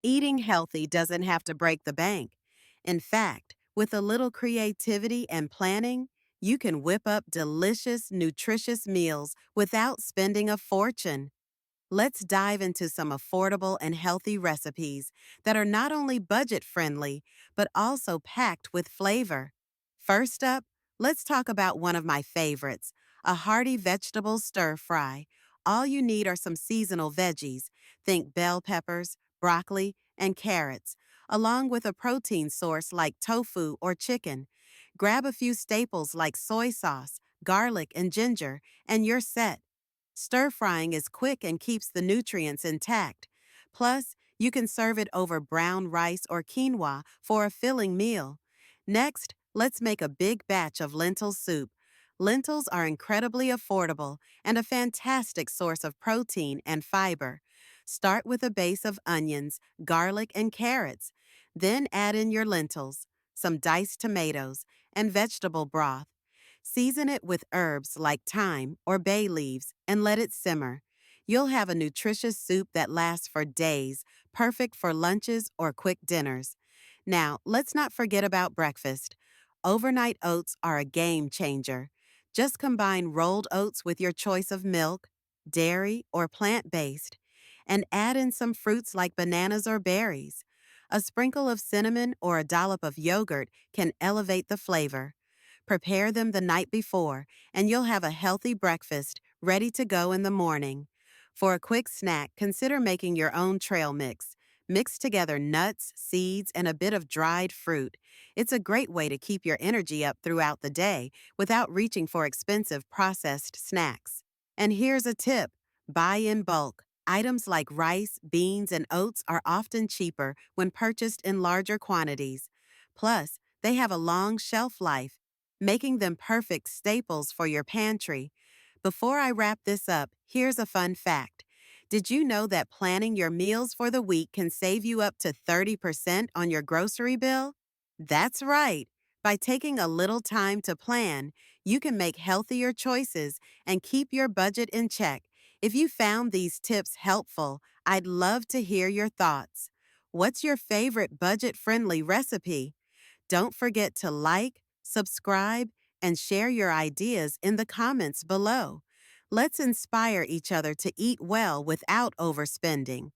Eating healthy doesn't have to break the bank. In fact, with a little creativity and planning, you can whip up delicious, nutritious meals without spending a fortune. Let's dive into some affordable and healthy recipes that are not only budget friendly, but also packed with flavor. First up, let's talk about one of my favorites, a hearty vegetable stir fry. All you need are some seasonal veggies. Think bell peppers, broccoli, and carrots, along with a protein source like tofu or chicken. Grab a few staples like soy sauce, garlic, and ginger, and you're set. Stir frying is quick and keeps the nutrients intact. Plus, you can serve it over brown rice or quinoa for a filling meal. Next, let's make a big batch of lentil soup. Lentils are incredibly affordable and a fantastic source of protein and fiber. Start with a base of onions, garlic, and carrots. Then add in your lentils, some diced tomatoes, and vegetable broth. Season it with herbs like thyme or bay leaves and let it simmer. You'll have a nutritious soup that lasts for days, perfect for lunches or quick dinners. Now, let's not forget about breakfast. Overnight oats are a game changer. Just combine rolled oats with your choice of milk, dairy, or plant-based, and add in some fruits like bananas or berries. A sprinkle of cinnamon or a dollop of yogurt can elevate the flavor. Prepare them the night before, and you'll have a healthy breakfast ready to go in the morning. For a quick snack, consider making your own trail mix. Mix together nuts, seeds, and a bit of dried fruit. It's a great way to keep your energy up throughout the day without reaching for expensive processed snacks. And here's a tip: buy in bulk. Items like rice, beans, and oats are often cheaper when purchased in larger quantities. Plus, they have a long shelf life, making them perfect staples for your pantry. Before I wrap this up, here's a fun fact. Did you know that planning your meals for the week can save you up to 30% on your grocery bill? That's right. By taking a little time to plan, you can make healthier choices and keep your budget in check. If you found these tips helpful, I'd love to hear your thoughts. What's your favorite budget-friendly recipe? Don't forget to like, subscribe, and share your ideas in the comments below. Let's inspire each other to eat well without overspending.